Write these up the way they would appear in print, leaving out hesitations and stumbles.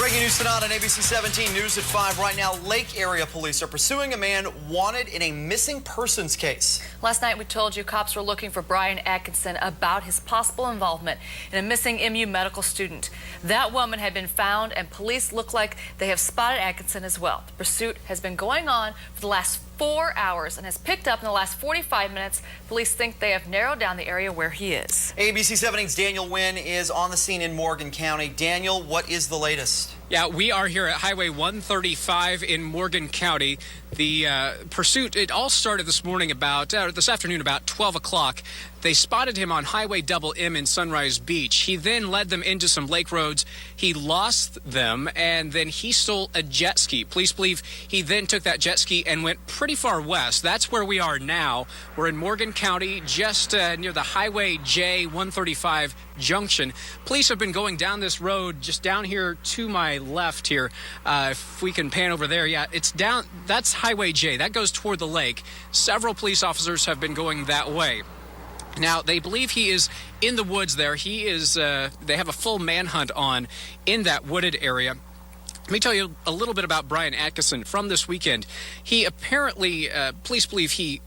Breaking news tonight on ABC 17 News at 5. Right now, Lake area police are pursuing a man wanted in a missing persons case. Last night, we told you cops were looking for Brian Adkison about his possible involvement in a missing MU medical student. That woman had been found, and police look like they have spotted Adkison as well. The pursuit has been going on for the last 4 hours and has picked up in the last 45 minutes. Police think they have narrowed down the area where he is. ABC 17's Daniel Wynn is on the scene in Morgan County. Daniel, what is the latest? Yeah, we are here at Highway 135 in Morgan County. The pursuit, it all started this afternoon about 12 o'clock. They spotted him on Highway Double M in Sunrise Beach. He then led them into some lake roads. He lost them, and then he stole a jet ski. Police believe he then took that jet ski and went pretty far west. That's where we are now. We're in Morgan County, just near the Highway J 135 junction. Police have been going down this road just down here to my left here. If we can pan over there, yeah, it's down. That's Highway J. That goes toward the lake. Several police officers have been going that way. Now, they believe he is in the woods there. He is, they have a full manhunt on in that wooded area. Let me tell you a little bit about Brian Adkison from this weekend. He apparently, police believe he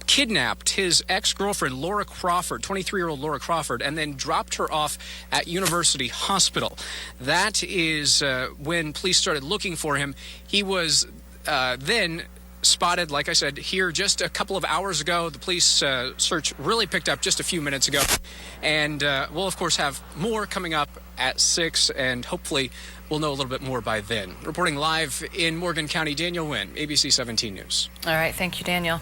kidnapped his ex-girlfriend, Laura Crawford, 23-year-old Laura Crawford, and then dropped her off at University Hospital. That is when police started looking for him. He was then spotted, like I said, here just a couple of hours ago. The police search really picked up just a few minutes ago. And we'll, of course, have more coming up at 6, and hopefully we'll know a little bit more by then. Reporting live in Morgan County, Daniel Wynn, ABC 17 News. All right. Thank you, Daniel.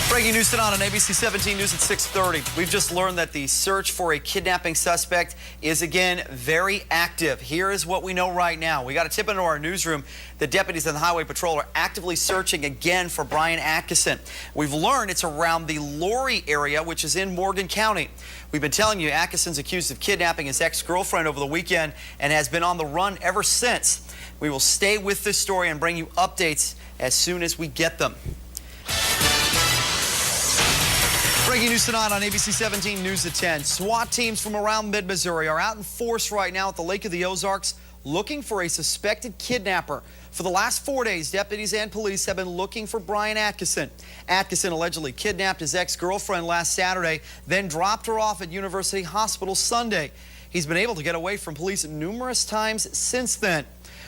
Breaking news tonight on ABC 17 News at 6:30. We've just learned that the search for a kidnapping suspect is again very active. Here is what we know right now. We got a tip into our newsroom. The deputies on the Highway Patrol are actively searching again for Brian Adkison. We've learned it's around the Laurie area, which is in Morgan County. We've been telling you Adkison's accused of kidnapping his ex-girlfriend over the weekend and has been on the run ever since. We will stay with this story and bring you updates as soon as we get them. Breaking news tonight on ABC 17 News at 10. SWAT teams from around mid-Missouri are out in force right now at the Lake of the Ozarks looking for a suspected kidnapper. For the last 4 days, deputies and police have been looking for Brian Adkison. Adkison allegedly kidnapped his ex-girlfriend last Saturday, then dropped her off at University Hospital Sunday. He's been able to get away from police numerous times since then.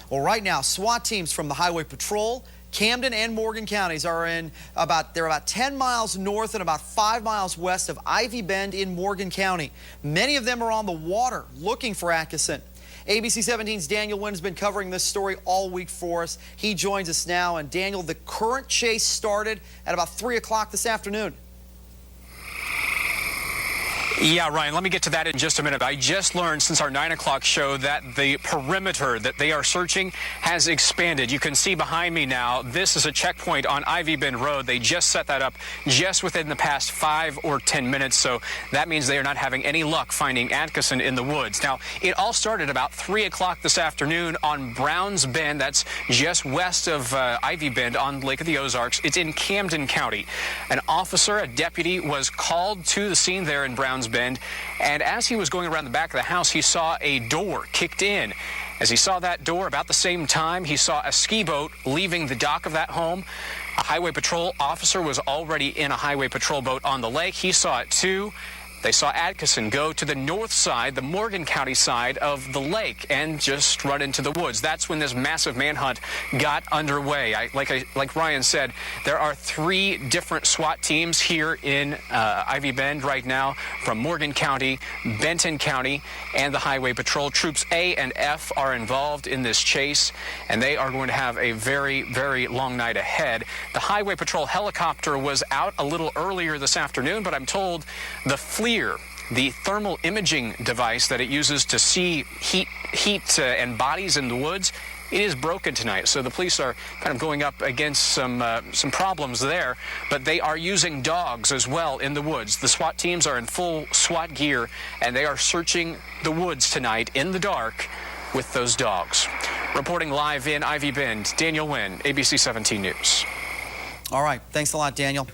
Well, right now, SWAT teams from the Highway Patrol, Camden and Morgan counties are they're about 10 miles north and about 5 miles west of Ivy Bend in Morgan County. Many of them are on the water looking for Adkison. ABC 17's Daniel Wynn has been covering this story all week for us. He joins us now. And Daniel, the current chase started at about 3 o'clock this afternoon. Yeah, Ryan, let me get to that in just a minute. I just learned since our 9 o'clock show that the perimeter that they are searching has expanded. You can see behind me now, this is a checkpoint on Ivy Bend Road. They just set that up just within the past 5 or 10 minutes, so that means they are not having any luck finding Adkison in the woods. Now, it all started about 3 o'clock this afternoon on Browns Bend. That's just west of Ivy Bend on Lake of the Ozarks. It's in Camden County. An officer, a deputy, was called to the scene there in Browns Bend, and as he was going around the back of the house, he saw a door kicked in. As he saw that door, about the same time, he saw a ski boat leaving the dock of that home. A Highway Patrol officer was already in a Highway Patrol boat on the lake. He saw it too. They saw Adkison go to the north side, the Morgan County side of the lake, and just run into the woods. That's when this massive manhunt got underway. Like Ryan said, there are 3 different SWAT teams here in Ivy Bend right now, from Morgan County, Benton County, and the Highway Patrol. Troops A and F are involved in this chase, and they are going to have a very, very long night ahead. The Highway Patrol helicopter was out a little earlier this afternoon, but I'm told the the thermal imaging device that it uses to see heat and bodies in the woods, it is broken tonight. So the police are kind of going up against some problems there, but they are using dogs as well in the woods. The SWAT teams are in full SWAT gear, and they are searching the woods tonight in the dark with those dogs. Reporting live in Ivy Bend, Daniel Wynn, ABC 17 News. All right. Thanks a lot, Daniel.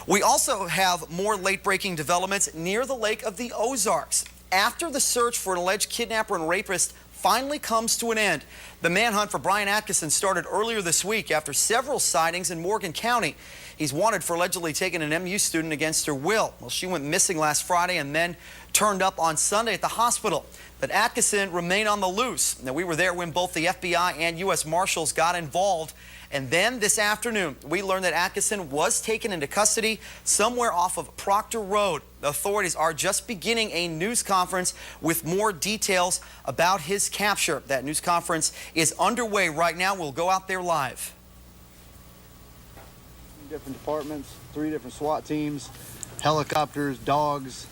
We also have more late-breaking developments near the Lake of the Ozarks. After the search for an alleged kidnapper and rapist finally comes to an end. The manhunt for Brian Adkison started earlier this week after several sightings in Morgan County. He's wanted for allegedly taking an MU student against her will. Well, she went missing last Friday and then turned up on Sunday at the hospital. But Adkison remained on the loose. Now, we were there when both the FBI and U.S. Marshals got involved. And then this afternoon, we learned that Adkison was taken into custody somewhere off of Proctor Road. The authorities are just beginning a news conference with more details about his capture. That news conference is underway right now. We'll go out there live. Different departments, 3 different SWAT teams, helicopters, dogs,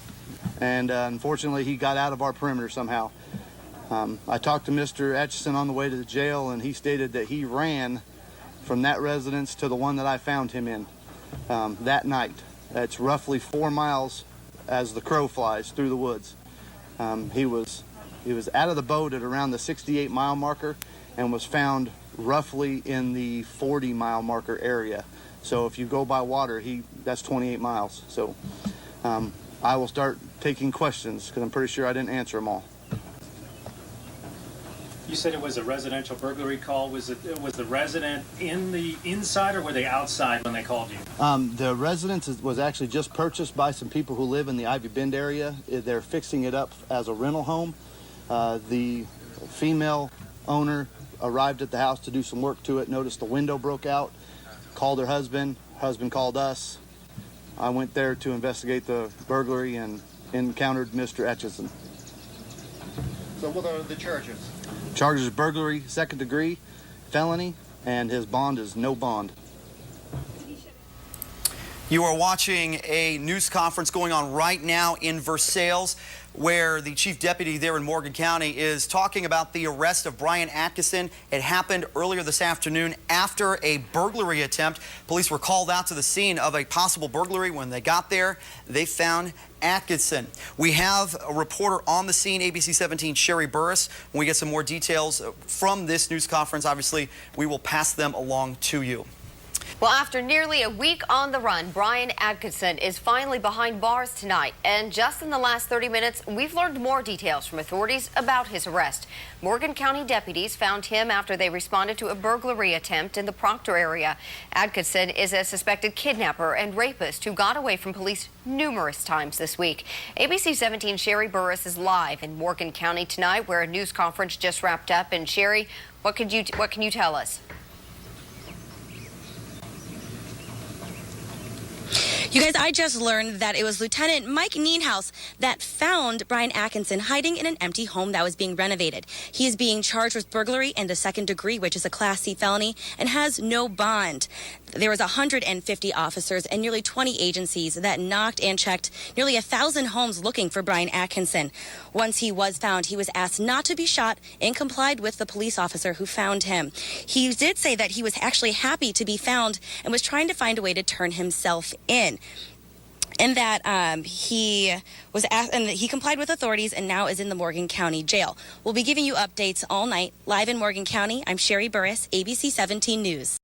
and unfortunately he got out of our perimeter somehow. I talked to Mr. Adkison on the way to the jail, and he stated that he ran from that residence to the one that I found him in that night. That's roughly 4 miles as the crow flies through the woods. He was out of the boat at around the 68-mile marker and was found roughly in the 40-mile marker area. So if you go by water, that's 28 miles. So I will start taking questions because I'm pretty sure I didn't answer them all. You said it was a residential burglary call. Was the resident inside, or were they outside when they called you? The residence was actually just purchased by some people who live in the Ivy Bend area. They're fixing it up as a rental home. The female owner arrived at the house to do some work to it, noticed the window broke out, called her husband. Husband called us. I went there to investigate the burglary and encountered Mr. Adkison. So what are the charges? Charges burglary, 2nd degree, felony, and his bond is no bond. You are watching a news conference going on right now in Versailles, where the chief deputy there in Morgan County is talking about the arrest of Brian Adkison. It happened earlier this afternoon after a burglary attempt. Police were called out to the scene of a possible burglary. When they got there, they found Adkison. We have a reporter on the scene, ABC 17, Sherry Burris. When we get some more details from this news conference, obviously, we will pass them along to you. Well, after nearly a week on the run, Brian Adkison is finally behind bars tonight. And just in the last 30 minutes, we've learned more details from authorities about his arrest. Morgan County deputies found him after they responded to a burglary attempt in the Proctor area. Adkison is a suspected kidnapper and rapist who got away from police numerous times this week. ABC 17 Sherry Burris is live in Morgan County tonight, where a news conference just wrapped up. And Sherry, what can you tell us? You guys, I just learned that it was Lieutenant Mike Nienhaus that found Brian Adkison hiding in an empty home that was being renovated. He is being charged with burglary and a 2nd degree, which is a Class C felony, and has no bond. There was 150 officers and nearly 20 agencies that knocked and checked nearly 1,000 homes looking for Brian Adkison. Once he was found, he was asked not to be shot and complied with the police officer who found him. He did say that he was actually happy to be found and was trying to find a way to turn himself in. And that he was asked, and he complied with authorities and now is in the Morgan County Jail. We'll be giving you updates all night live in Morgan County. I'm Sherry Burris, ABC 17 News.